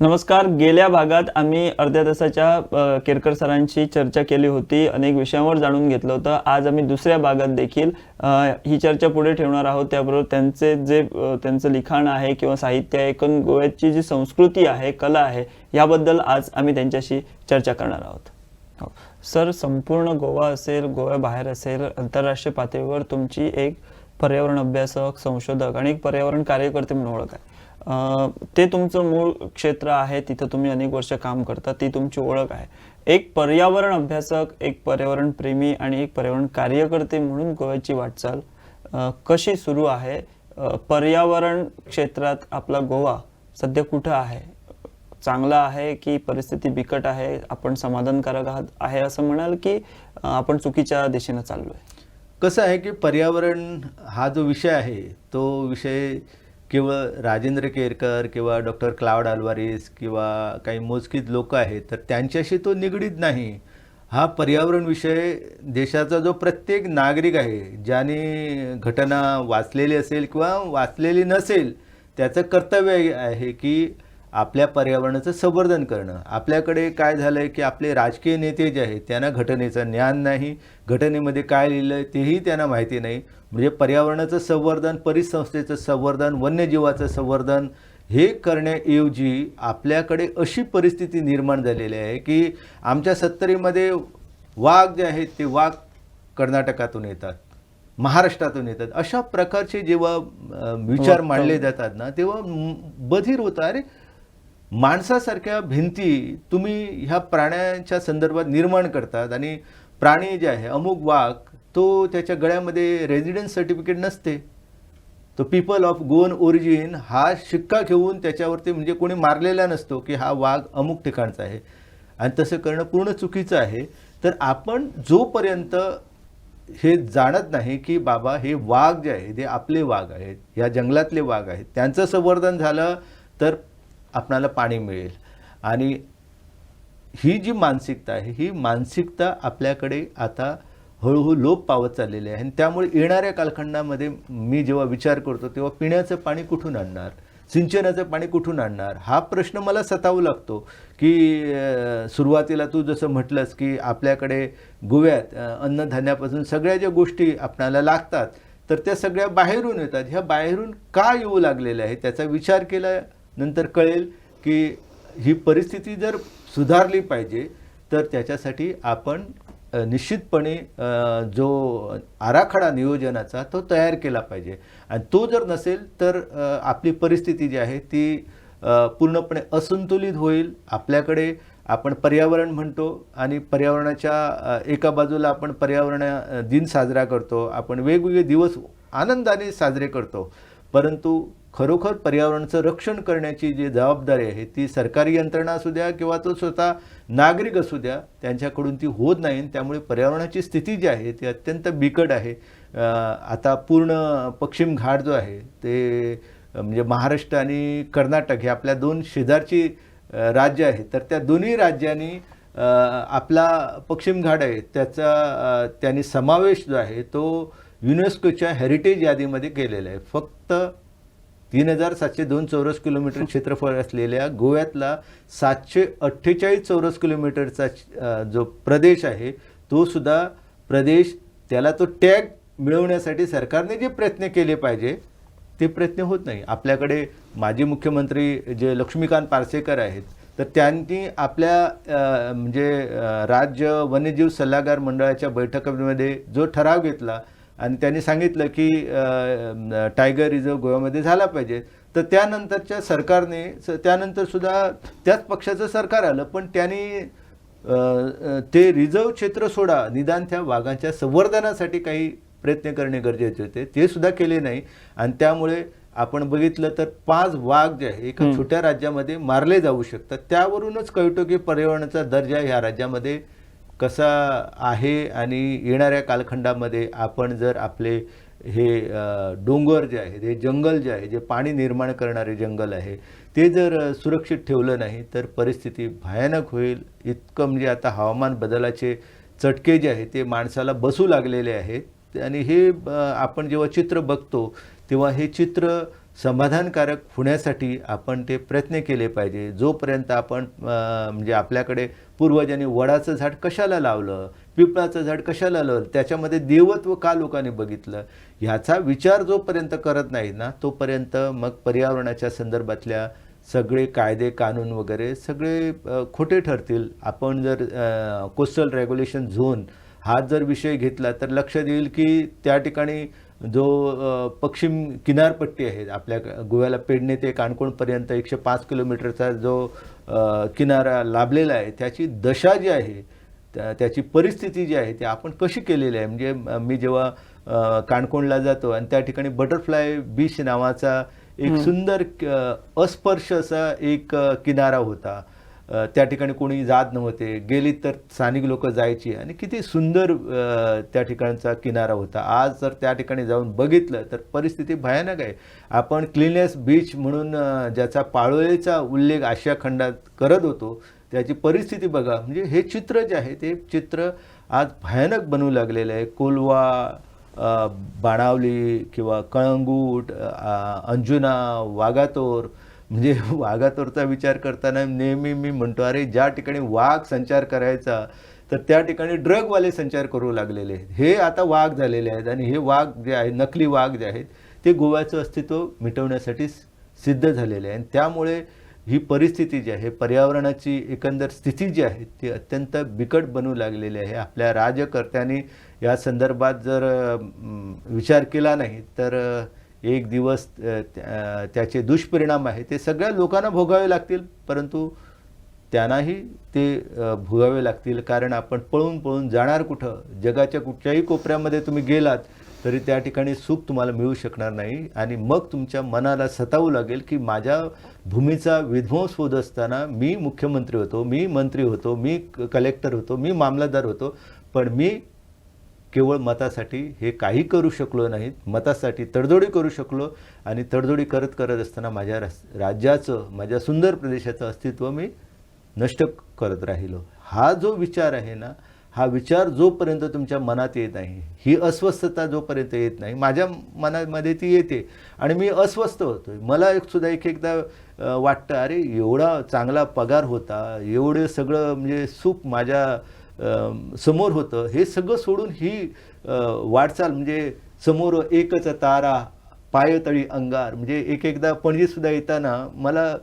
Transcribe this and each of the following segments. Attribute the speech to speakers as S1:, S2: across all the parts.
S1: नमस्कार. गेल्या भागात आम्ही अर्ध्या तासाच्या केरकर सरांची चर्चा केली होती. अनेक विषयांवर जाणून घेतलं होतं. आज आम्ही दुसऱ्या भागात देखील ही चर्चा पुढे ठेवणार आहोत. त्याबरोबर त्यांचं लिखाण आहे किंवा साहित्य आहे, एकूण गोव्याची जी संस्कृती आहे, कला आहे, याबद्दल आज आम्ही त्यांच्याशी चर्चा करणार आहोत. हो सर, संपूर्ण गोवा असेल, गोव्याबाहेर असेल, आंतरराष्ट्रीय पातळीवर तुमची एक पर्यावरण अभ्यासक, संशोधक आणि एक पर्यावरण कार्यकर्ते म्हणून ओळख आहे. ते तुमचं मूळ क्षेत्र आहे, तिथं तुम्ही अनेक वर्ष काम करता, ती तुमची ओळख आहे. एक पर्यावरण अभ्यासक, एक पर्यावरण प्रेमी आणि एक पर्यावरण कार्यकर्ते म्हणून गोव्याची वाटचाल कशी सुरू आहे? पर्यावरण क्षेत्रात आपला गोवा सध्या कुठं आहे? चांगला आहे की परिस्थिती बिकट आहे? आपण समाधानकारक आहे असं म्हणाल की आपण चुकीच्या दिशेनं चाललोय?
S2: कसं आहे की पर्यावरण हा जो विषय आहे तो विषय केवळ राजेंद्र केरकर किंवा डॉक्टर क्लाउड अल्वारेस किंवा काही मोजकीच लोक आहेत तर त्यांच्याशी तो निगडीत नाही. हा पर्यावरण विषय देशाचा जो प्रत्येक नागरिक आहे, ज्याने घटना वाचलेली असेल किंवा वाचलेली नसेल, त्याचं कर्तव्य आहे की आपल्या पर्यावरणाचं संवर्धन करणं. आपल्याकडे काय झालं आहे की आपले राजकीय नेते जे आहेत त्यांना घटनेचं ज्ञान नाही, घटनेमध्ये काय लिहिलं आहे तेही त्यांना माहिती नाही. म्हणजे पर्यावरणाचं संवर्धन, परिसंस्थेचं संवर्धन, वन्यजीवाचं संवर्धन हे करण्याऐवजी आपल्याकडे अशी परिस्थिती निर्माण झालेली आहे की आमच्या 70मध्ये वाघ जे आहेत ते वाघ कर्नाटकातून येतात, महाराष्ट्रातून येतात. अशा प्रकारचे जेव्हा विचार मांडले जातात ना, तेव्हा बधीर होतं. अरे, माणसासारख्या भिंती तुम्ही ह्या प्राण्यांच्या संदर्भात निर्माण करतात आणि प्राणी जे आहे अमुक वाघ, तो त्याच्या गळ्यामध्ये रेझिडेन्स सर्टिफिकेट नसते, तो पीपल ऑफ गोवन ओरिजिन हा शिक्का घेऊन त्याच्यावरती म्हणजे कोणी मारलेला नसतो की हा वाघ अमुक ठिकाणचा आहे. आणि तसं करणं पूर्ण चुकीचं आहे. तर आपण जोपर्यंत हे जाणत नाही की बाबा हे वाघ जे आहे ते आपले वाघ आहेत, या जंगलातले वाघ आहेत, त्यांचं संवर्धन झालं तर आपणाला पाणी मिळेल. आणि ही जी मानसिकता आहे, ही मानसिकता आपल्याकडे आता हळूहळू लोप पावत चाललेली आहे. आणि त्यामुळे येणाऱ्या कालखंडामध्ये मी जेव्हा विचार करतो तेव्हा पिण्याचं पाणी कुठून आणणार, सिंचनाचं पाणी कुठून आणणार, हा प्रश्न मला सतावू लागतो. की सुरुवातीला तू जसं म्हटलंस की आपल्याकडे गोव्यात अन्नधान्यापासून सगळ्या ज्या गोष्टी आपणाला लागतात तर त्या सगळ्या बाहेरून येतात. ह्या बाहेरून का येऊ लागलेल्या आहे त्याचा विचार केल्यानंतर कळेल की ही परिस्थिती जर सुधारली पाहिजे तर त्याच्यासाठी आपण निश्चितपणे जो आराखडा नियोजनाचा तो तयार केला पाहिजे. आणि तो जर नसेल तर आपली परिस्थिती जी आहे ती पूर्णपणे असंतुलित होईल. आपल्याकडे आपण पर्यावरण म्हणतो आणि पर्यावरणाच्या एका बाजूला आपण पर्यावरण दिन साजरा करतो, आपण वेगवेगळे दिवस आनंदाने साजरे करतो, परंतु खरोखर पर्यावरणाचं रक्षण करण्याची जी जबाबदारी आहे ती सरकारी यंत्रणा असू द्या किंवा तो स्वतः नागरिक असू द्या, त्यांच्याकडून ती होत नाही. त्यामुळे पर्यावरणाची स्थिती जी आहे ती अत्यंत बिकट आहे. आता पूर्ण पश्चिम घाट जो आहे ते म्हणजे महाराष्ट्र आणि कर्नाटक हे आपल्या दोन शेजारची राज्य आहेत, तर त्या दोन्ही राज्यांनी आपला पश्चिम घाट आहे त्याचा त्यांनी समावेश जो आहे तो युनेस्कोच्या हेरिटेज यादीमध्ये केलेला आहे. फक्त 3702 चौरस किलोमीटर क्षेत्रफळ असलेल्या गोव्यातला 748 चौरस किलोमीटरचा जो प्रदेश आहे तो सुद्धा प्रदेश, त्याला तो टॅग मिळवण्यासाठी सरकारने जे प्रयत्न केले पाहिजे ते प्रयत्न होत नाही. आपल्याकडे माजी मुख्यमंत्री जे लक्ष्मीकांत पार्सेकर आहेत तर त्यांनी आपल्या म्हणजे राज्य वन्यजीव सल्लागार मंडळाच्या बैठकीमध्ये जो ठराव घेतला आणि त्यांनी सांगितलं की टायगर रिझर्व गोव्यामध्ये झाला पाहिजे, तर त्यानंतरच्या सरकारने त्यानंतरसुद्धा त्याच पक्षाचं सरकार आलं, पण त्यांनी ते रिझर्व क्षेत्र सोडा, निदान त्या वाघांच्या संवर्धनासाठी काही प्रयत्न करणे गरजेचे होते, ते सुद्धा केले नाही. आणि त्यामुळे आपण बघितलं तर 5 वाघ जे आहे एका छोट्या राज्यामध्ये मारले जाऊ शकतात. त्यावरूनच कळतो की पर्यावरणाचा दर्जा ह्या राज्यामध्ये कसा आहे. आणि येणाऱ्या कालखंडामध्ये आपण जर आपले हे डोंगर जे आहे, हे जंगल जे आहे, जे पाणी निर्माण करणारे जंगल आहे, ते जर सुरक्षित ठेवलं नाही तर परिस्थिती भयानक होईल. इतकं म्हणजे आता हवामान बदलाचे चटके जे आहे ते माणसाला बसू लागलेले आहेत. आणि हे आपण जेव्हा चित्र बघतो तेव्हा हे चित्र समाधानकारक होण्यासाठी आपण ते प्रयत्न केले पाहिजे. जोपर्यंत आपण म्हणजे आपल्याकडे पूर्वजांनी वडाचं झाड कशाला लावलं, पिंपळाचं झाड कशाला लावलं, त्याच्यामध्ये देवत्व का लोकांनी बघितलं, ह्याचा विचार जोपर्यंत करत नाही ना, तोपर्यंत मग पर्यावरणाच्या संदर्भातल्या सगळे कायदे कानून वगैरे सगळे खोटे ठरतील. आपण जर कोस्टल रेग्युलेशन झोन हा जर विषय घेतला तर लक्षात येईल की त्या ठिकाणी जो पश्चिम किनारपट्टी आहे आपल्या गोव्याला पेडणे ते काणकोणपर्यंत 105 किलोमीटरचा जो किनारा लाभलेला आहे, त्याची दशा जी आहे, त्याची परिस्थिती जी आहे ती आपण कशी केलेली आहे. म्हणजे मी जेव्हा काणकोणला जातो आणि त्या ठिकाणी बटरफ्लाय बीच नावाचा एक सुंदर अस्पर्श असा एक किनारा होता. त्या ठिकाणी कोणी जात नव्हते, गेली तर स्थानिक लोक जायची आणि किती सुंदर त्या ठिकाणचा किनारा होता. आज जर त्या ठिकाणी जाऊन बघितलं तर परिस्थिती भयानक आहे. आपण क्लीनेस्ट बीच म्हणून ज्याचा पाळोळेचा उल्लेख आशिया खंडात करत होतो, त्याची परिस्थिती बघा. म्हणजे हे चित्र जे आहे ते चित्र आज भयानक बनवू लागलेलं आहे. कोलवा, बाणावली किंवा कळंगूट, अंजुना, वाघातोर. म्हणजे वाघातोरचा विचार करताना नेहमी मी म्हणतो, अरे ज्या ठिकाणी वाघ संचार करायचा तर त्या ठिकाणी ड्रगवाले संचार करू लागलेले आहेत. हे आता वाघ झालेले आहेत आणि हे वाघ जे आहे, नकली वाघ जे आहेत, ते गोव्याचं अस्तित्व मिटवण्यासाठी सिद्ध झालेले आहे. आणि त्यामुळे ही परिस्थिती जी आहे, पर्यावरणाची एकंदर स्थिती जी आहे ती अत्यंत बिकट बनू लागलेली आहे. आपल्या राज्यकर्त्यांनी या संदर्भात जर विचार केला नाही तर एक दिवस त्याचे दुष्परिणाम आहे ते सगळ्या लोकांना भोगावे लागतील, परंतु त्यांनाही ते भोगावे लागतील. कारण आपण पळून पळून जाणार कुठं? जगाच्या कुठच्याही कोपऱ्यामध्ये तुम्ही गेलात तरी त्या ठिकाणी सुख तुम्हाला मिळू शकणार नाही. आणि मग तुमच्या मनाला सतावू लागेल की माझ्या भूमीचा विध्वंस होत असताना मी मुख्यमंत्री होतो, मी मंत्री होतो, मी कलेक्टर होतो, मी मामलतदार होतो, पण मी केवळ मतासाठी हे काही करू शकलो नाहीत. मतासाठी तडजोडी करू शकलो आणि तडजोडी करत करत असताना माझ्या राज्याचं, माझ्या सुंदर प्रदेशाचं अस्तित्व मी नष्ट करत राहिलो. हा जो विचार आहे ना, हा विचार जोपर्यंत तुमच्या मनात येत नाही, ही अस्वस्थता जोपर्यंत येत नाही, माझ्या मनामध्ये ती येते आणि मी अस्वस्थ होतो. मला सुद्धा एकदा वाटतं, अरे एवढा चांगला पगार होता, एवढं सगळं म्हणजे सुख माझ्या समोर होतं, हे सगळं सोडून ही वाटचाल, म्हणजे समोर एकच तारा पायतळी अंगार. म्हणजे एकदा पणजीसुद्धा येताना मला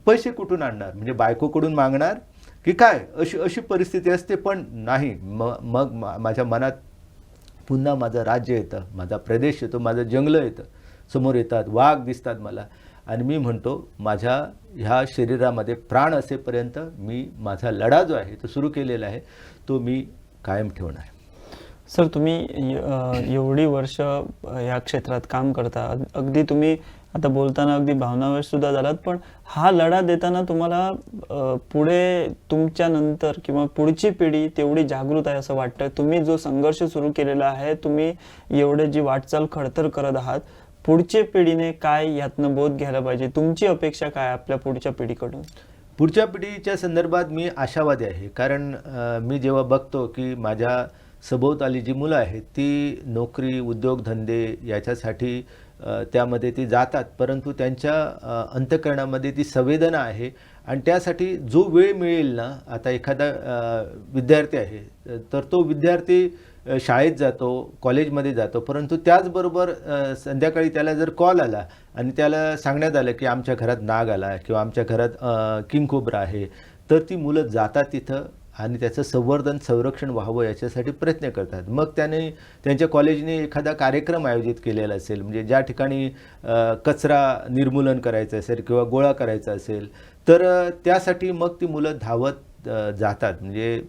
S2: पैसे कुठून आणणार, म्हणजे बायकोकडून मागणार की काय, अशी परिस्थिती असते. पण नाही, मग माझ्या मनात पुन्हा माझं राज्य येतं, माझा प्रदेश येतो, माझं जंगलं येतं, समोर येतात, वाघ दिसतात मला, आणि मी म्हणतो माझ्या ह्या शरीरामध्ये प्राण असेपर्यंत मी माझा लढा जो आहे तो सुरू केलेला आहे, तो मी कायम ठेवणार.
S1: सर, तुम्ही एवढी वर्ष या क्षेत्रात काम करता, अगदी तुम्ही आता बोलताना अगदी भावनावेश सुद्धा झालात, पण हा लढा देताना तुम्हाला पुढे तुमच्या नंतर किंवा पुढची पिढी तेवढी जागृत आहे असं वाटतं? तुम्ही जो संघर्ष सुरू केलेला आहे, तुम्ही एवढे जी वाटचाल खडतर करत आहात, पुढच्या पिढीने काय यातनं बोध घ्यायला पाहिजे? तुमची अपेक्षा काय आपल्या पुढच्या पिढीकडून?
S2: पुढच्या पिढीच्या संदर्भात मी आशावादी आहे. कारण मी जेव्हा बघतो की माझ्या सभोवताली जी मुलं आहेत ती नोकरी, उद्योगधंदे याच्यासाठी त्यामध्ये ती जातात, परंतु त्यांच्या अंतःकरणामध्ये ती संवेदना आहे आणि त्यासाठी जो वेळ मिळेल ना, आता एखादा विद्यार्थी आहे तर तो विद्यार्थी शाळेत जातो, कॉलेजमध्ये जातो, परंतु त्याचबरोबर संध्याकाळी त्याला जर कॉल आला आणि त्याला सांगण्यात आलं की आमच्या घरात नाग आला किंवा आमच्या घरात किंगकोब्रा आहे, तर ती मुलं जातात तिथं आणि त्याचं संवर्धन, संरक्षण व्हावं याच्यासाठी प्रयत्न करतात. मग त्यांच्या कॉलेजने एखादा कार्यक्रम आयोजित केलेला असेल, म्हणजे ज्या ठिकाणी कचरा निर्मूलन करायचं असेल किंवा गोळा करायचा असेल, तर त्यासाठी मग ती मुलं धावत जातात. म्हणजे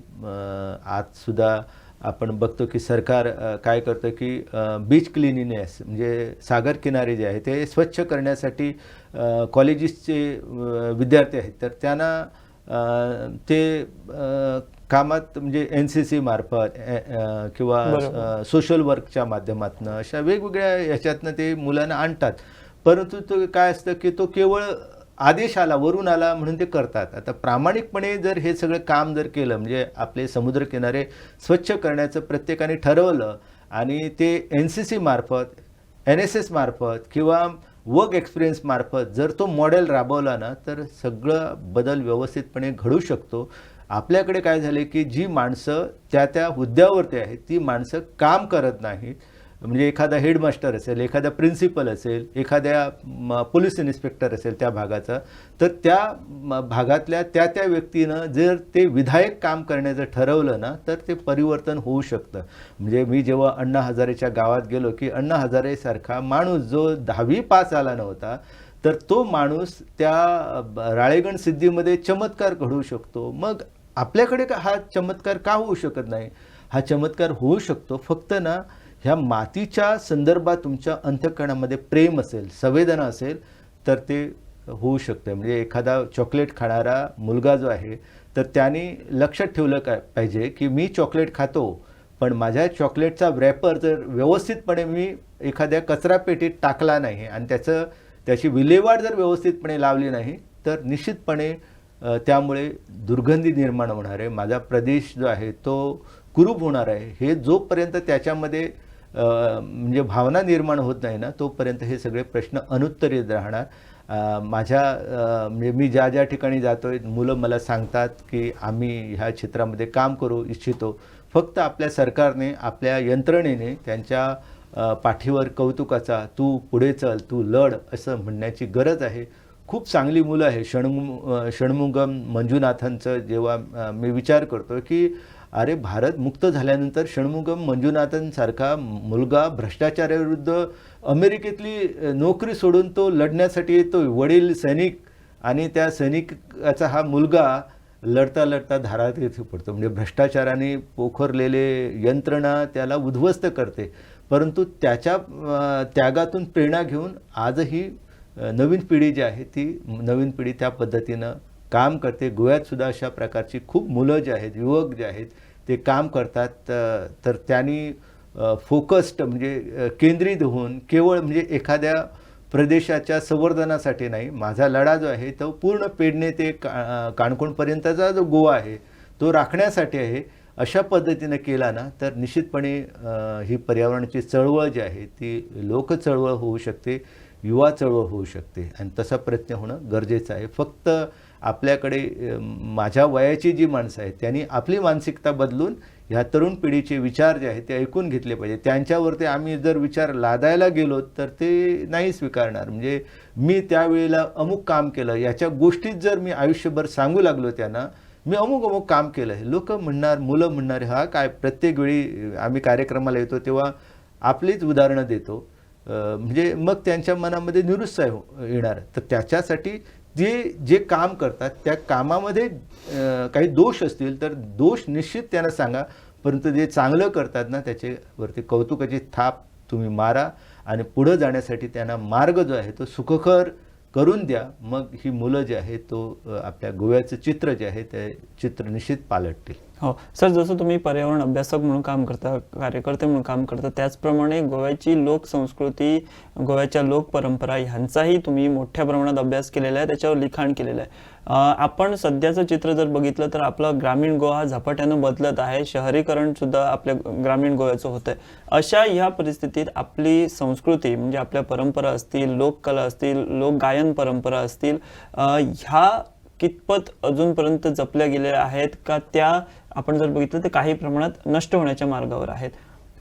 S2: आजसुद्धा आपण बघतो की सरकार काय करतं की बीच क्लिनिनेस, म्हणजे सागर किनारे जे आहे ते स्वच्छ करण्यासाठी कॉलेजेसचे विद्यार्थी आहेत तर त्यांना ते कामात म्हणजे NCC मार्फत किंवा सोशल वर्कच्या माध्यमातून अशा वेगवेगळ्या ह्याच्यातनं ते मुलांना आणतात. परंतु तो काय असतं की तो केवळ आदेश आला, वरून आला म्हणून ते करतात. आता प्रामाणिकपणे जर हे सगळं काम जर केलं, म्हणजे आपले समुद्रकिनारे स्वच्छ करण्याचं प्रत्येकाने ठरवलं आणि ते NCC मार्फत, NSS मार्फत किंवा वर्क एक्सपिरियन्स मार्फत जर तो मॉडेल राबवला ना तर सगळं बदल व्यवस्थितपणे घडू शकतो. आपल्याकडे काय झाले की जी माणसं त्या हुद्द्यावरती आहेत ती माणसं काम करत नाहीत. म्हणजे एखादा हेडमास्टर असेल, एखादा प्रिन्सिपल असेल, एखाद्या पोलीस इन्स्पेक्टर असेल त्या भागाचा, तर त्या भागातल्या त्या व्यक्तीनं जर ते विधायक काम करण्याचं ठरवलं ना तर ते परिवर्तन होऊ शकतं. म्हणजे मी जेव्हा अण्णा हजारेच्या गावात गेलो की अण्णा हजारेसारखा माणूस जो 10वी पास आला नव्हता तर तो माणूस त्या राळेगण सिद्धीमध्ये चमत्कार घडवू शकतो. मग आपल्याकडे हा चमत्कार का होऊ शकत नाही? हा चमत्कार होऊ शकतो फक्त ना ह्या मातीच्या संदर्भात तुमच्या अंतःकरणामध्ये प्रेम असेल, संवेदना असेल तर ते होऊ शकतं. म्हणजे एखादा चॉकलेट खाणारा मुलगा जो आहे तर त्याने लक्षात ठेवलं काय पाहिजे की मी चॉकलेट खातो पण माझ्या चॉकलेटचा रॅपर जर व्यवस्थितपणे मी एखाद्या कचरापेटीत टाकला नाही आणि त्याची विल्हेवाट जर व्यवस्थितपणे लावली नाही तर निश्चितपणे त्यामुळे दुर्गंधी निर्माण होणार आहे. माझा प्रदेश जो आहे तो कुरूप होणार आहे. हे जोपर्यंत त्याच्यामध्ये म्हणजे भावना निर्माण होत नाही ना तोपर्यंत हे सगळे प्रश्न अनुत्तरित राहणार. म्हणजे मी ज्या ठिकाणी जातोय मुलं मला सांगतात की आम्ही ह्या क्षेत्रामध्ये काम करू इच्छितो. फक्त आपल्या सरकारने, आपल्या यंत्रणेने त्यांच्या पाठीवर कौतुकाचा तू पुढे चल, तू लढ असं म्हणण्याची गरज आहे. खूप चांगली मुलं आहे. षण्मुगम मंजुनाथांचं जेव्हा मी विचार करतो की अरे भारत मुक्त झाल्यानंतर षण्मुगम मंजुनाथांसारखा मुलगा भ्रष्टाचाराविरुद्ध अमेरिकेतली नोकरी सोडून तो लढण्यासाठी येतोय. वडील सैनिक आणि त्या सैनिकाचा हा मुलगा लढता लढता धारात येथे पडतो. म्हणजे भ्रष्टाचाराने पोखरलेले यंत्रणा त्याला उद्ध्वस्त करते. परंतु त्याच्या त्यागातून प्रेरणा घेऊन आजही नवीन पिढी जी आहे ती नवीन पिढी त्या पद्धतीनं काम करते. गोव्यातसुद्धा अशा प्रकारची खूप मुलं जे आहेत, युवक जे आहेत ते काम करतात. तर त्यांनी फोकस्ड म्हणजे केंद्रित होऊन केवळ म्हणजे एखाद्या प्रदेशाच्या संवर्धनासाठी नाही, माझा लढा जो आहे तो पूर्ण पेडणे ते काणकोणपर्यंतचा जो गोवा आहे तो राखण्यासाठी आहे. अशा पद्धतीनं केला ना तर निश्चितपणे ही पर्यावरणाची चळवळ जी आहे ती लोक चळवळ होऊ शकते, युवा चळवळ होऊ शकते आणि तसा प्रयत्न होणं गरजेचं आहे. फक्त आपल्याकडे माझ्या वयाची जी माणसं आहेत त्यांनी आपली मानसिकता बदलून ह्या तरुण पिढीचे विचार जे आहेत ते ऐकून घेतले पाहिजे. त्यांच्यावरती आम्ही जर विचार लादायला गेलो तर ते नाही स्वीकारणार. म्हणजे मी त्यावेळेला अमुक काम केलं याच्या गोष्टीत जर मी आयुष्यभर सांगू लागलो त्यांना मी अमुक काम केलं आहे, लोक म्हणणार, मुलं म्हणणार हा काय. प्रत्येक वेळी आम्ही कार्यक्रमाला येतो तेव्हा आपलीच उदाहरणं देतो. म्हणजे मग त्यांच्या मनामध्ये निरुत्साह येणार. तर त्याच्यासाठी जे काम करतात त्या कामामध्ये काही दोष असतील तर दोष निश्चित त्यांना सांगा. परंतु जे चांगलं करतात ना त्याच्यावरती कौतुकाची थाप तुम्ही मारा आणि पुढं जाण्यासाठी त्यांना मार्ग जो आहे तो सुखकर करून द्या. मग ही मुलं जे आहेत तो आपल्या गोव्याचं चित्र जे आहे ते चित्र निश्चित पालटतील.
S1: हो सर, जसं तुम्ही पर्यावरण अभ्यासक म्हणून काम करता, कार्यकर्ते म्हणून काम करता, त्याचप्रमाणे गोव्याची लोकसंस्कृती, गोव्याच्या लोकपरंपरा ह्यांचाही तुम्ही मोठ्या प्रमाणात अभ्यास केलेला आहे, त्याच्यावर लिखाण केलेलं आहे. आपण सध्याचं चित्र जर बघितलं तर आपला ग्रामीण गोवा हा झपाट्यानं बदलत आहे. शहरीकरण सुद्धा आपल्या ग्रामीण गोव्याचं होतंय. अशा ह्या परिस्थितीत आपली संस्कृती म्हणजे आपल्या परंपरा असतील, लोककला असतील, लोकगायन परंपरा असतील, ह्या कितपत अजूनपर्यंत जपल्या गेलेल्या आहेत का त्या आपण जर बघितलं तर काही प्रमाणात नष्ट होण्याच्या मार्गावर आहेत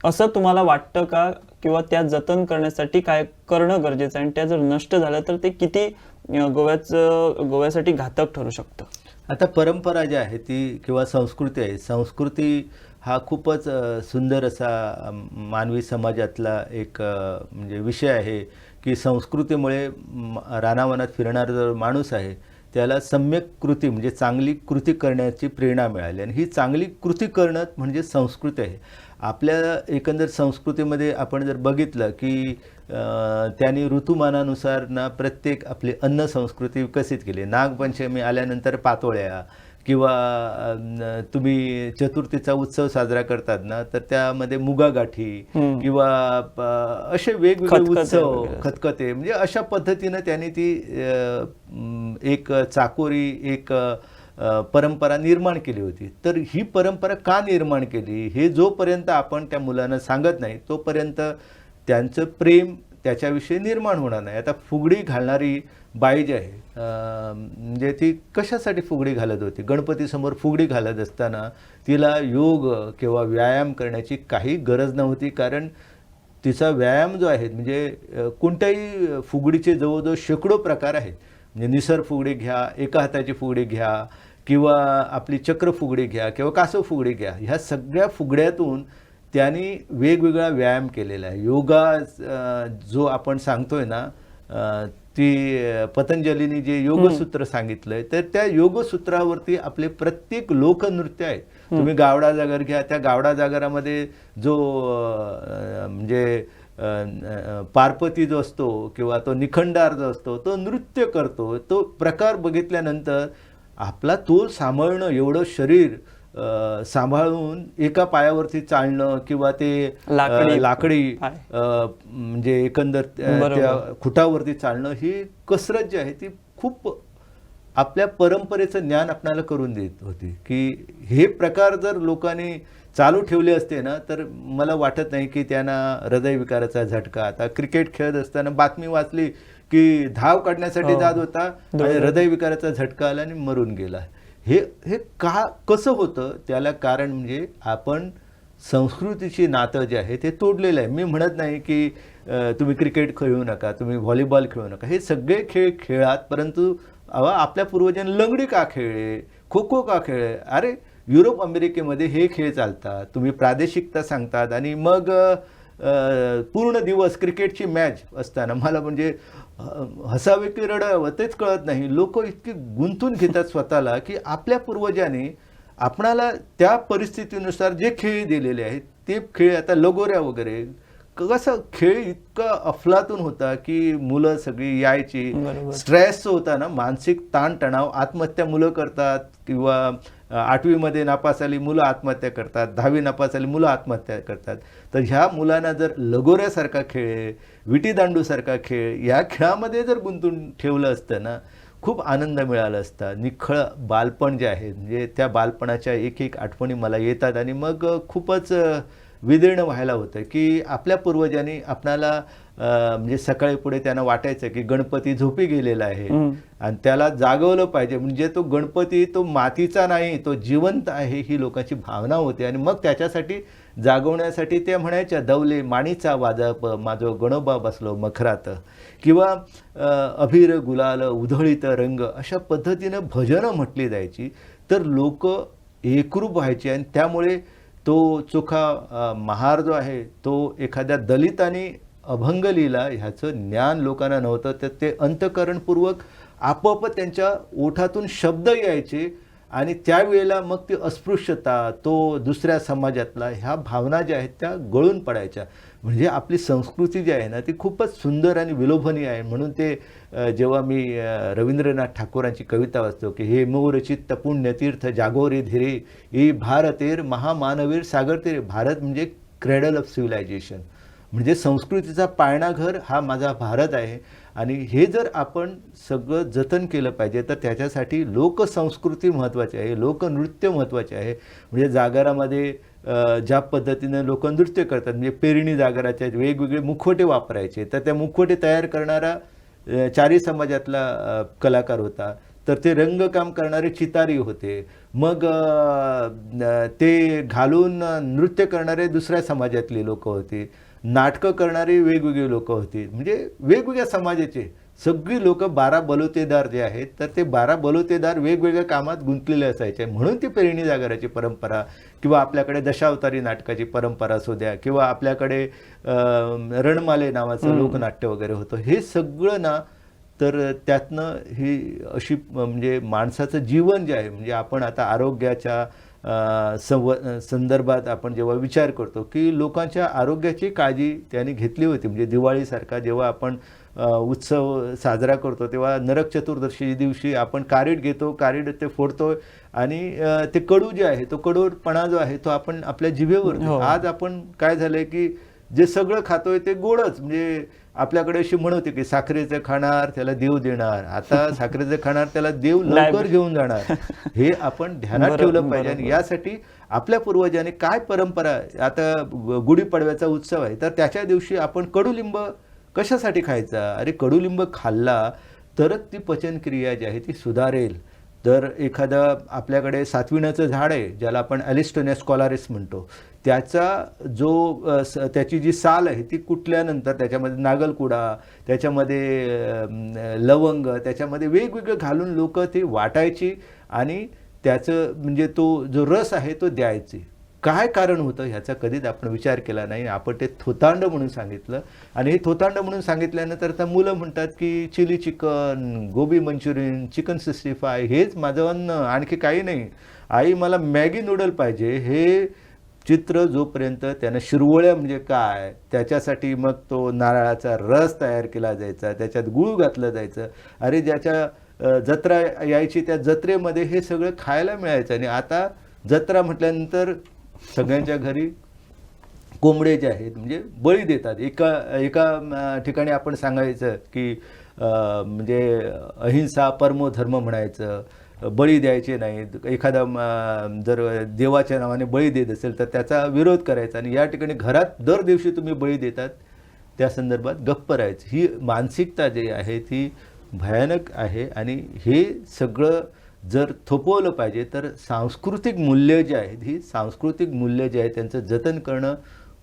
S1: असं तुम्हाला वाटतं का? किंवा त्या जतन करण्यासाठी काय करणं गरजेचं आहे आणि त्या जर नष्ट झाल्या तर ते किती गोव्यासाठी घातक ठरू शकतं?
S2: आता परंपरा जी आहे ती किंवा संस्कृती आहे, संस्कृती हा खूपच सुंदर असा मानवी समाजातला एक म्हणजे विषय आहे की संस्कृतीमुळे रानावनात फिरणारा जो माणूस आहे त्याला सम्यक कृती म्हणजे चांगली कृती करण्याची प्रेरणा मिळाली आणि ही चांगली कृती करणं म्हणजे संस्कृती आहे. आपल्या एकंदर संस्कृतीमध्ये आपण जर बघितलं की त्यांनी ऋतुमानानुसार ना प्रत्येक आपली अन्न संस्कृती विकसित केली. नागपंचमी आल्यानंतर पातोळ्या किंवा तुम्ही चतुर्थीचा उत्सव साजरा करतात ना तर त्यामध्ये मुगागाठी किंवा असे वेगवेगळे उत्सव, खतखते, म्हणजे अशा पद्धतीनं त्यांनी ती एक चाकोरी एक परंपरा निर्माण केली होती. तर ही परंपरा का निर्माण केली हे जोपर्यंत आपण त्या मुलांना सांगत नाही तोपर्यंत त्यांचं प्रेम त्याच्याविषयी निर्माण होणार नाही. आता फुगडी घालणारी बाई जी आहे म्हणजे ती कशासाठी फुगडी घालत होती? गणपतीसमोर फुगडी घालत असताना तिला योग किंवा व्यायाम करण्याची काही गरज नव्हती, कारण तिचा व्यायाम जो आहे म्हणजे कोणत्याही फुगडीचे जवळजवळ शेकडो प्रकार आहेत. म्हणजे निसर फुगडी घ्या, एका हाताची फुगडी घ्या, किंवा आपली चक्र फुगडी घ्या, किंवा कासव फुगडी घ्या, ह्या सगळ्या फुगड्यातून त्यांनी वेगवेगळा व्यायाम केलेला आहे. योगा जो आपण सांगतोय ना, ती पतंजलीनी जे योगसूत्र सांगितलंय, तर त्या योगसूत्रावरती आपले प्रत्येक लोकनृत्य आहेत. तुम्ही गावडा जागर घ्या, त्या गावडा जागरामध्ये जो म्हणजे पारपती जो असतो किंवा तो निखंडार जो असतो तो नृत्य करतो, तो प्रकार बघितल्यानंतर आपला तोल सांभाळणं, एवढं शरीर सांभाळून एका पायावरती चालणं किंवा ते लाकडी म्हणजे एकंदर त्या खुटावरती चालणं, ही कसरत जी आहे ती खूप आपल्या परंपरेचं ज्ञान आपल्याला करून देत होती. की हे प्रकार जर लोकांनी चालू ठेवले असते ना, तर मला वाटत नाही की त्यांना हृदयविकाराचा झटका. आता क्रिकेट खेळत असताना बातमी वाचली की धाव काढण्यासाठी जात होता आणि हृदयविकाराचा झटका आला आणि मरून गेला. हे का कसं होतं? त्याला कारण म्हणजे आपण संस्कृतीची नातं जे आहे ते तोडलेलं आहे. मी म्हणत नाही की तुम्ही क्रिकेट खेळू नका, तुम्ही व्हॉलीबॉल खेळू नका, हे सगळे खेळ खेळात, परंतु आपल्या पूर्वजांनी लंगडी का खेळले, खो खो का खेळले? अरे युरोप अमेरिकेमध्ये हे खेळ चालतात, तुम्ही प्रादेशिकता सांगतात आणि मग पूर्ण दिवस क्रिकेटची मॅच असताना मला म्हणजे हसावे की रडावं तेच कळत नाही. लोक इतकी गुंतून घेतात स्वतःला की आपल्या पूर्वजांनी आपणाला त्या परिस्थितीनुसार जे खेळ दिलेले आहेत ते खेळ, आता लगोऱ्या वगैरे कसं खेळ इतका अफलातून होता की मुलं सगळी यायची. स्ट्रेस होता ना, मानसिक ताणतणाव, आत्महत्या मुलं करतात किंवा 8वीमध्ये नापास आली मुलं आत्महत्या करतात, 10वी नापास आली मुलं आत्महत्या करतात. तर ह्या मुलांना जर लगोऱ्यासारखा खेळ, विटीदांडूसारखा खेळ या खेळामध्ये जर गुंतून ठेवलं असतं ना, खूप आनंद मिळाला असता. निखळ बालपण जे आहे म्हणजे त्या बालपणाच्या एक एक आठवणी मला येतात आणि मग खूपच विदीर्ण व्हायला होतं की आपल्या पूर्वजांनी आपणाला म्हणजे सकाळी पुढे त्यांना वाटायचं की गणपती झोपी गेलेला आहे आणि त्याला जागवलं पाहिजे. म्हणजे तो गणपती तो मातीचा नाही, तो जिवंत आहे, ही लोकांची भावना होती. आणि मग त्याच्यासाठी जागवण्यासाठी ते म्हणायच्या, दवले माणीचा वाजप माझो गणोबा बसलो मखरात, किंवा अभिर गुलाल उधळीत रंग, अशा पद्धतीनं भजनं म्हटली जायची. तर लोक एकरूप व्हायचे आणि त्यामुळे तो चोखा महार जो आहे तो एखाद्या दलिताने अभंग लिहिला ह्याचं ज्ञान लोकांना नव्हतं. तर ते अंतःकरणपूर्वक आपोआप त्यांच्या ओठातून शब्द यायचे आणि त्यावेळेला मग ती अस्पृश्यता, तो दुसऱ्या समाजातला, ह्या भावना ज्या आहेत त्या गळून पडायच्या. म्हणजे आपली संस्कृती जी आहे ना ती खूपच सुंदर आणि विलोभनीय आहे. म्हणून ते जेव्हा मी रवींद्रनाथ ठाकूरांची कविता वाचतो की हे मोरचित्त पुण्यतीर्थ जागोरे धीरे ई भारतेर महामानवीर सागर तेरे. भारत म्हणजे क्रेडल ऑफ सिव्हिलायझेशन, म्हणजे संस्कृतीचा पाळणाघर हा माझा भारत आहे. आणि हे जर आपण सगळं जतन केलं पाहिजे तर त्याच्यासाठी लोकसंस्कृती महत्त्वाची आहे, लोकनृत्य महत्त्वाचे आहे. म्हणजे जागरामध्ये ज्या पद्धतीने लोक नृत्य करतात, म्हणजे पेरणी जागराच्या वेगवेगळे मुखवटे वापरायचे, तर त्या मुखवटे तयार करणारा चारी समाजातला कलाकार होता. तर ते रंगकाम करणारे चितारी होते. मग ते घालून नृत्य करणारे दुसऱ्या समाजातली लोक होती. नाटकं करणारी वेगवेगळी लोक होती. म्हणजे वेगवेगळ्या समाजाचे सगळी लोक 12 बलुतेदार जे आहेत तर ते 12 बलुतेदार वेगवेगळ्या कामात गुंतलेले असायचे. म्हणून ती पेरणी जागराची परंपरा, किंवा आपल्याकडे दशावतारी नाटकाची परंपरा असू द्या, किंवा आपल्याकडे रणमाले नावाचं लोकनाट्य वगैरे होतं. हे सगळं ना, तर त्यातनं ही अशी म्हणजे माणसाचं जीवन जे आहे, म्हणजे आपण आता आरोग्याच्या संदर्भात आपण जेव्हा विचार करतो की लोकांच्या आरोग्याची काळजी त्यांनी घेतली होती. म्हणजे दिवाळीसारखा जेव्हा आपण उत्सव साजरा करतो तेव्हा नरक चतुर्दशी दिवशी आपण कारीड घेतो, कारीड ते फोडतो आणि ते कडू जे आहे, तो कडूपणा जो आहे तो आपण आपल्या जिभेवर. आज आपण काय झालंय की जे सगळं खातोय ते गोडच. म्हणजे आपल्याकडे अशी म्हण होती की साखरेचं खाणार त्याला देव देणार. आता साखरेचं खाणार त्याला देव लवकर घेऊन जाणार. हे आपण ध्यानात ठेवलं पाहिजे. आणि यासाठी आपल्या पूर्वजांनी काय परंपरा, आता गुढीपाडव्याचा उत्सव आहे तर त्याच्या दिवशी आपण कडुलिंब कशासाठी खायचा? अरे कडुलिंब खाल्ला तरच ती पचनक्रिया जी आहे ती सुधारेल. तर एखादं आपल्याकडे सातविण्याचं झाड आहे, ज्याला आपण ॲलिस्टोनिया स्कॉलारिस म्हणतो, त्याचा जो त्याची जी साल आहे ती कुटल्यानंतर त्याच्यामध्ये नागलकुडा, त्याच्यामध्ये लवंग, त्याच्यामध्ये वेगवेगळं घालून लोक ते वाटायची आणि त्याचं म्हणजे तो जो रस आहे तो द्यायचे. काय कारण होतं ह्याचा कधीच आपण विचार केला नाही. आपण ते थोतांड म्हणून सांगितलं आणि हे थोतांड म्हणून सांगितल्यानंतर आता मुलं म्हणतात की चिली चिकन, गोबी मंचुरियन, चिकन 65 हेच माझं अन्न, आणखी काही नाही. आई मला मॅगी नूडल पाहिजे. हे चित्र जोपर्यंत त्यानं शिरवळ्या म्हणजे काय, त्याच्यासाठी मग तो नारळाचा रस तयार केला जायचा, त्याच्यात गूळ घातलं जायचं. अरे ज्याच्या जत्रा यायची त्या जत्रेमध्ये हे सगळं खायला मिळायचं. आणि आता जत्रा म्हटल्यानंतर सगळ्यांच्या घरी कोंबडे जे आहेत म्हणजे बळी देतात. एका ठिकाणी आपण सांगायचं की म्हणजे अहिंसा परमो धर्म म्हणायचं, बळी द्यायचे नाही. एखादा जर देवाच्या नावाने बळी देत असेल तर त्याचा विरोध करायचा. आणि या ठिकाणी घरात दर दिवशी तुम्ही बळी देतात त्या संदर्भात गप्प राहायचं. ही मानसिकता जी आहे ती भयानक आहे. आणि हे सगळं जर थोपवलं पाहिजे तर सांस्कृतिक मूल्य जे आहेत, ही सांस्कृतिक मूल्य जे आहे त्यांचं जतन करणं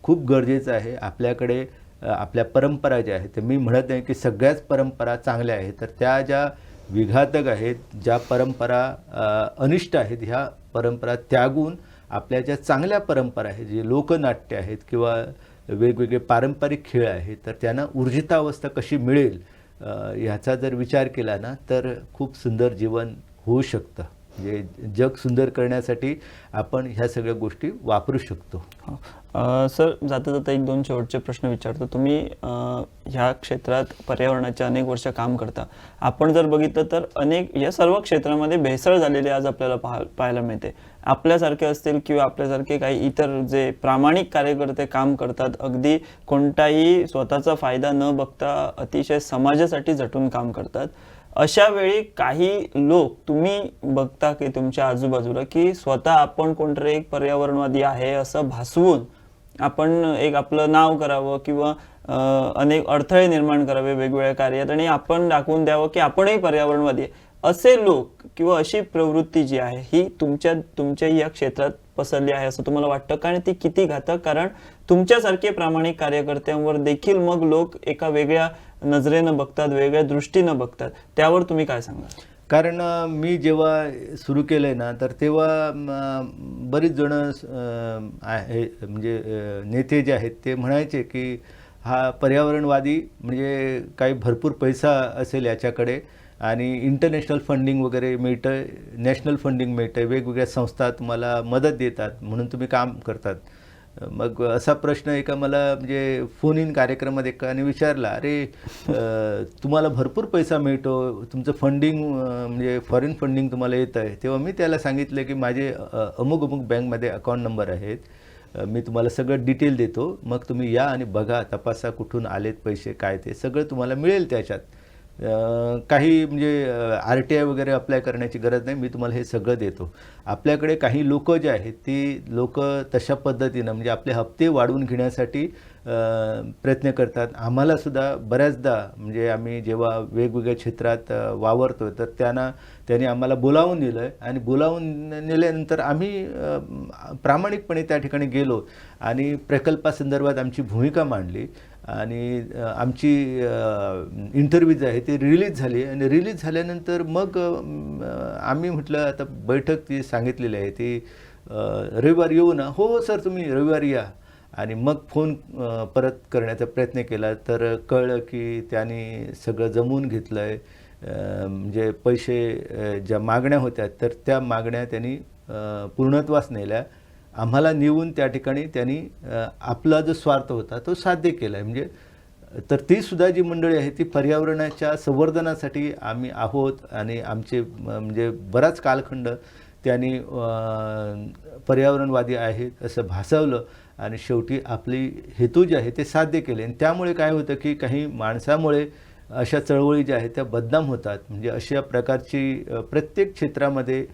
S2: खूप गरजेचं आहे. आपल्याकडे आपल्या परंपरा ज्या आहेत, ते मी म्हणत नाही की सगळ्याच परंपरा चांगल्या आहेत, तर त्या ज्या विघातक आहेत, ज्या परंपरा अनिष्ट आहेत, ह्या परंपरा त्यागून आपल्या ज्या चांगल्या परंपरा आहेत, जे लोकनाट्य आहेत किंवा वेगवेगळे पारंपरिक खेळ आहेत, तर त्यांना ऊर्जितावस्था कशी मिळेल ह्याचा जर विचार केला ना तर खूप सुंदर जीवन होऊ शकतं. म्हणजे जग सुंदर करण्यासाठी आपण ह्या सगळ्या गोष्टी वापरू शकतो.
S1: सर, जाता जाता एक दोन शेवटचे प्रश्न विचारतो. तुम्ही ह्या क्षेत्रात पर्यावरणाचे अनेक वर्ष काम करता. आपण जर बघितलं तर अनेक या सर्व क्षेत्रामध्ये भेसळ झालेली आज आपल्याला पाहायला मिळते. आपल्यासारखे असतील किंवा आपल्यासारखे काही इतर जे प्रामाणिक कार्यकर्ते काम करतात, अगदी कोणताही स्वतःचा फायदा न बघता अतिशय समाजासाठी झटून काम करतात. अशा वेळी काही लोक तुम्ही बघता की तुमच्या आजूबाजूला की स्वतः आपण कोणतरी एक पर्यावरणवादी आहे असं भासवून आपण एक आपलं नाव करावं किंवा अनेक अडथळे निर्माण करावे वेगवेगळ्या कार्यात आणि आपण दाखवून द्यावं की आपणही पर्यावरणवादी आहे. असे लोक किंवा अशी प्रवृत्ती जी आहे ही तुमच्या या क्षेत्रात पसरली आहे असं तुम्हाला वाटतं का? आणि ती किती घातक? कारण तुमच्यासारखे प्रामाणिक कार्यकर्त्यांवर देखील मग लोक एका वेगळ्या नजरेनं बघतात, वेगळ्या दृष्टीनं बघतात. त्यावर तुम्ही काय सांगा?
S2: कारण मी जेव्हा सुरू केलं आहे ना तर तेव्हा बरीच जणं म्हणजे नेते जे आहेत ते म्हणायचे की हा पर्यावरणवादी म्हणजे काही भरपूर पैसा असेल याच्याकडे आणि इंटरनॅशनल फंडिंग वगैरे मिळतं, नॅशनल फंडिंग मिळतं, वेगवेगळ्या संस्था तुम्हाला मदत देतात म्हणून तुम्ही काम करतात. मग असा प्रश्न एका मला म्हणजे फोन इन कार्यक्रमात एकाने विचारला, अरे तुम्हाला भरपूर पैसा मिळतो, तुमचं फंडिंग म्हणजे फॉरेन फंडिंग तुम्हाला येतं आहे. तेव्हा मी त्याला सांगितलं की माझे अमुक बँकमध्ये अकाउंट नंबर आहेत, मी तुम्हाला सगळं डिटेल देतो, मग तुम्ही या आणि बघा, तपासा कुठून आलेत पैसे, काय ते सगळं तुम्हाला मिळेल. त्याच्यात काही म्हणजे RTI वगैरे अप्लाय करण्याची गरज नाही, मी तुम्हाला हे सगळं देतो. आपल्याकडे काही लोक जे आहेत ती लोक तशा पद्धतीनं म्हणजे आपले हप्ते वाढवून घेण्यासाठी प्रयत्न करतात. आम्हालासुद्धा बऱ्याचदा म्हणजे आम्ही जेव्हा वेगवेगळ्या क्षेत्रात वावरतो तर त्यांनी आम्हाला बोलावून नेलं आहे आणि बोलावून नेल्यानंतर आम्ही प्रामाणिकपणे त्या ठिकाणी गेलो आणि प्रकल्पासंदर्भात आमची भूमिका मांडली आणि आमची इंटरव्ह्यू जी आहे ती रिलीज झाली. आणि रिलीज झाल्यानंतर मग आम्ही म्हटलं आता बैठक ती सांगितलेली आहे ती रविवारी येऊ ना? हो सर, तुम्ही रविवारी या. आणि मग फोन परत करण्याचा प्रयत्न केला तर कळलं की त्यांनी सगळं जमवून घेतलं आहे. म्हणजे पैसे ज्या मागण्या होत्या तर त्या मागण्या त्यांनी पूर्णत्वास नेल्या. आम्हाला नेऊन त्या ठिकाणी त्यांनी आपला जो स्वार्थ होता तो साध्य केला आहे. म्हणजे तर ती सुद्धा जी मंडळी आहे ती पर्यावरणाच्या संवर्धनासाठी आम्ही आहोत आणि आमचे म्हणजे बराच कालखंड त्यांनी पर्यावरणवादी आहेत असं भासवलं आणि शेवटी आपली हेतू जे आहे ते साध्य केले. आणि त्यामुळे काय होतं की काही माणसामुळे अशा चळवळी ज्या आहेत त्या बदनाम होतात. म्हणजे अशा प्रकारची प्रत्येक क्षेत्रामध्ये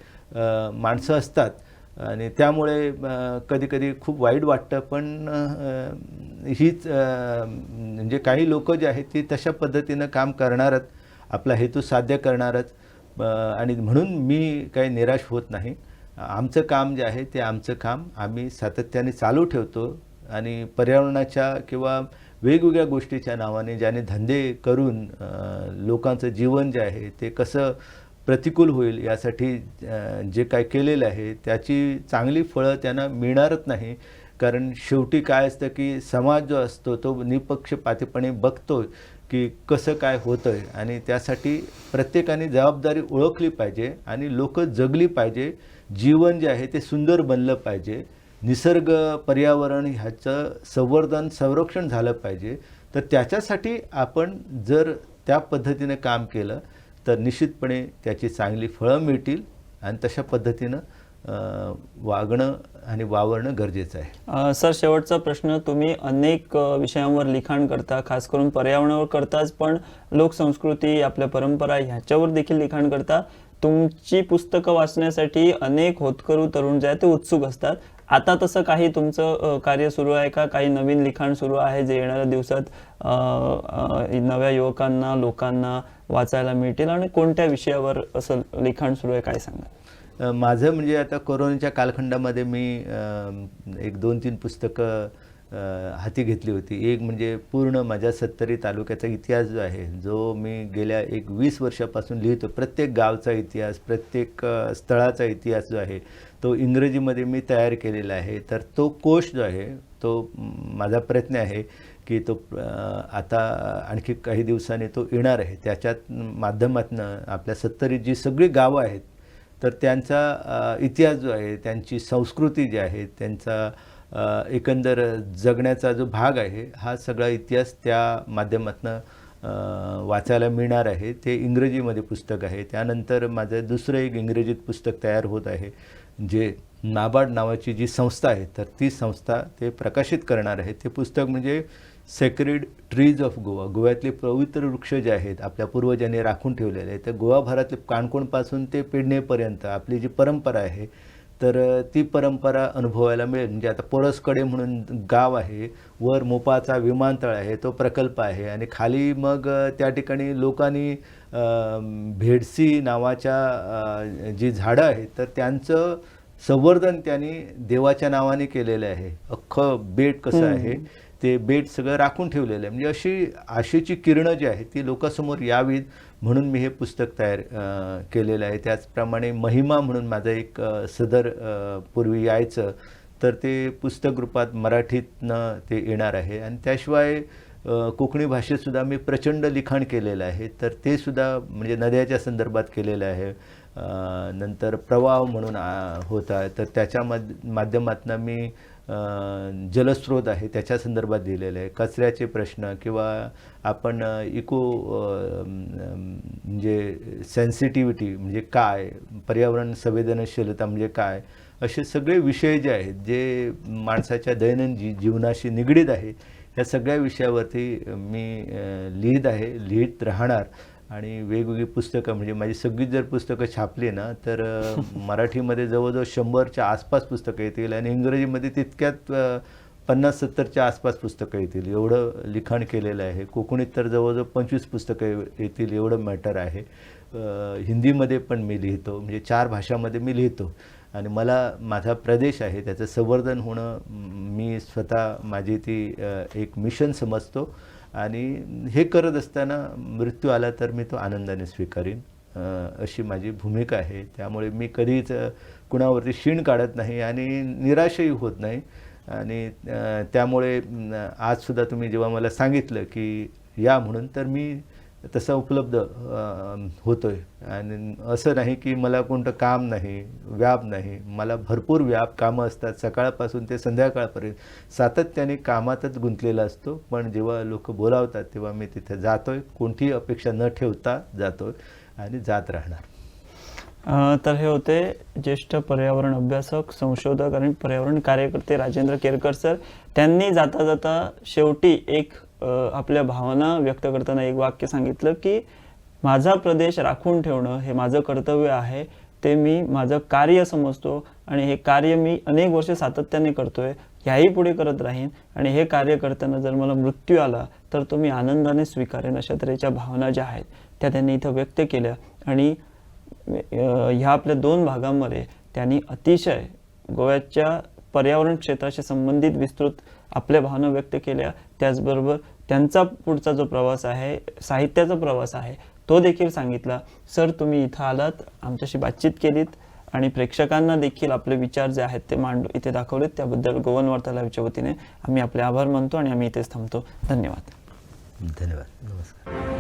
S2: माणसं असतात आणि त्यामुळे कधीकधी खूप वाईट वाटतं. पण हीच म्हणजे काही लोक जे आहेत ती तशा पद्धतीनं काम करणारच, आपला हेतू साध्य करणारच. आणि म्हणून मी काही निराश होत नाही. आमचं काम जे आहे ते आमचं काम आम्ही सातत्याने चालू ठेवतो आणि पर्यावरणाच्या किंवा वेगवेगळ्या गोष्टीच्या नावाने ज्याने धंदे करून लोकांचं जीवन जे आहे ते कसं प्रतिकूल होईल यासाठी जे काय केलेलं आहे त्याची चांगली फळं त्यांना मिळणारच नाही. कारण शेवटी काय असतं की समाज जो असतो तो निपक्षपातीपणे बघतो की कसं काय होतं आहे आणि त्यासाठी प्रत्येकाने जबाबदारी ओळखली पाहिजे आणि लोक जगली पाहिजे. जीवन जे आहे ते सुंदर बनलं पाहिजे. निसर्ग पर्यावरण ह्याचं संवर्धन संरक्षण झालं पाहिजे. तर त्याच्यासाठी आपण जर त्या पद्धतीने काम केलं तर निश्चितपणे त्याची चांगली फळं मिळतील आणि तशा पद्धतीनं वागणं आणि वावरणं गरजेचं आहे.
S1: सर, शेवटचा प्रश्न. तुम्ही अनेक विषयांवर लिखाण करता, खास करून पर्यावरणावर करताच, पण लोकसंस्कृती, आपल्या परंपरा ह्याच्यावर देखील लिखाण करता. तुमची पुस्तकं वाचण्यासाठी अनेक होतकरू तरुण जे आहेत ते उत्सुक असतात. आता तसं काही तुमचं कार्य सुरू आहे का? काही नवीन लिखाण सुरू आहे जे येणाऱ्या दिवसात नव्या युवकांना, लोकांना वाचायला मिळतील, आणि कोणत्या विषयावर असं लिखाण सुरू आहे, काय सांगा?
S2: माझं म्हणजे आता कोरोनाच्या कालखंडामध्ये मी एक 2-3 पुस्तकं हाती घेतली होती. एक म्हणजे पूर्ण माझ्या सत्तरी तालुक्याचा इतिहास जो आहे, जो मी गेल्या 20 वर्षापासून लिहितो. प्रत्येक गावचा इतिहास, प्रत्येक स्थळाचा इतिहास जो आहे तो इंग्रजीमध्ये मी तयार केलेला आहे. तर तो कोश जो आहे तो माझा प्रयत्न आहे की तो आता आणखी काही दिवसांनी तो येणार आहे. त्याच्यात माध्यमातून आपल्या सत्तरीत जी सगळी गावं आहेत तर त्यांचा इतिहास जो आहे, त्यांची संस्कृती जी आहे, त्यांचा एकंदर जगण्याचा जो भाग आहे, हा सगळा इतिहास त्या माध्यमातून वाचायला मिळणार आहे. ते इंग्रजीमध्ये पुस्तक आहे. त्यानंतर माझं दुसरं एक इंग्रजीत पुस्तक तयार होत आहे, जे नाबार्ड नावाची जी संस्था आहे तर ती संस्था ते प्रकाशित करणार आहे. ते पुस्तक म्हणजे सेक्रेड ट्रीज ऑफ गोवा. गोव्यातले पवित्र वृक्ष जे आहेत आपल्या पूर्वजांनी राखून ठेवलेले आहेत, तर गोवाभरातले काणकोणपासून ते पेडणेपर्यंत आपली जी परंपरा आहे तर ती परंपरा अनुभवायला मिळेल. म्हणजे आता पोरसकडे म्हणून गाव आहे, वर मोपाचा विमानतळ आहे, तो प्रकल्प आहे, आणि खाली मग त्या ठिकाणी लोकांनी भेडसी नावाच्या जी झाडं आहेत तर त्यांचं संवर्धन त्यांनी देवाच्या नावाने केलेलं आहे. अख्खं बेट कसं आहे ते बेट सगळं राखून ठेवलेलं आहे. म्हणजे अशी आशेची किरणं जी आहेत ती लोकांसमोर यावीत म्हणून मी हे पुस्तक तयार केलेलं आहे. त्याचप्रमाणे महिमा म्हणून माझं एक सदर पूर्वी यायचं, तर ते पुस्तक रूपात मराठीतनं ते येणार आहे. आणि त्याशिवाय कोकणी भाषेतसुद्धा मी प्रचंड लिखाण केलेलं आहे, तर ते सुद्धा म्हणजे नद्याच्या संदर्भात केलेलं आहे. नंतर प्रवाह म्हणून होता, तर त्याच्या माध्यमातून मी जलस्रोत आहे त्याच्या संदर्भात दिलेलं आहे. कचऱ्याचे प्रश्न किंवा आपण म्हणजे सेन्सिटिव्हिटी म्हणजे काय, पर्यावरण संवेदनशीलता म्हणजे काय, असे सगळे विषय जे आहेत जे माणसाच्या दैनंदिन जीवनाशी निगडीत आहे, या सगळ्या विषयावरती मी लिहित राहणार. आणि वेगवेगळी पुस्तकं म्हणजे माझी सगळी जर पुस्तकं छापली ना तर मराठीमध्ये जवळजवळ 100च्या आसपास पुस्तकं येतील आणि इंग्रजीमध्ये तितक्यात 50-70च्या आसपास पुस्तकं येतील, एवढं लिखाण केलेलं आहे. कोकणीत तर जवळजवळ 25 पुस्तकं येतील, एवढं मॅटर आहे. हिंदीमध्ये पण मी लिहितो, म्हणजे 4 भाषामध्ये मी लिहितो. आणि मला माझा प्रदेश आहे त्याचं संवर्धन होणं मी स्वतः माझी ती एक मिशन समजतो. आणि हे करत असताना मृत्यू आला तर मी तो आनंदाने स्वीकारीन, अशी माझी भूमिका आहे. त्यामुळे मी कधीच कुणावरती शीण काढत नाही आणि निराशही होत नाही. आणि त्यामुळे आजसुद्धा तुम्ही जेव्हा मला सांगितलं की या म्हणून, तर मी तसा उपलब्ध होतो आहे. आणि असं नाही की मला कोणतं काम नाही, व्याप नाही, मला भरपूर कामं असतात. सकाळपासून ते संध्याकाळपर्यंत सातत्याने कामातच गुंतलेला असतो. पण जेव्हा लोक बोलावतात तेव्हा मी तिथे जातो आहे, कोणतीही अपेक्षा न ठेवता जातो आहे आणि जात राहणार.
S1: तर हे होते ज्येष्ठ पर्यावरण अभ्यासक, संशोधक आणि पर्यावरण कार्यकर्ते राजेंद्र केरकर सर. त्यांनी जाता जाता शेवटी एक आपल्या भावना व्यक्त करताना एक वाक्य सांगितलं की माझा प्रदेश राखून ठेवणं हे माझं कर्तव्य आहे, ते मी माझं कार्य समजतो आणि हे कार्य मी अनेक वर्ष सातत्याने करतोय. ह्याही पुढे करत राहीन आणि हे कार्य करताना जर मला मृत्यू आला तर तो मी आनंदाने स्वीकारेन, अशा तऱ्हेच्या भावना ज्या आहेत त्या त्यांनी इथं व्यक्त केल्या. आणि ह्या आपल्या 2 भागांमध्ये त्यांनी अतिशय गोव्याच्या पर्यावरण क्षेत्राशी संबंधित विस्तृत आपल्या भावना व्यक्त केल्या. त्याचबरोबर त्यांचा पुढचा जो प्रवास आहे, साहित्याचा प्रवास आहे, तो देखील सांगितला. सर, तुम्ही इथं आलात, आमच्याशी बातचीत केलीत आणि प्रेक्षकांना देखील आपले विचार जे आहेत ते इथे दाखवलेत, त्याबद्दल गोवन वार्ता लाईव्हच्या वतीने आम्ही आपले आभार मानतो आणि आम्ही इथेच थांबतो. धन्यवाद.
S2: धन्यवाद. नमस्कार.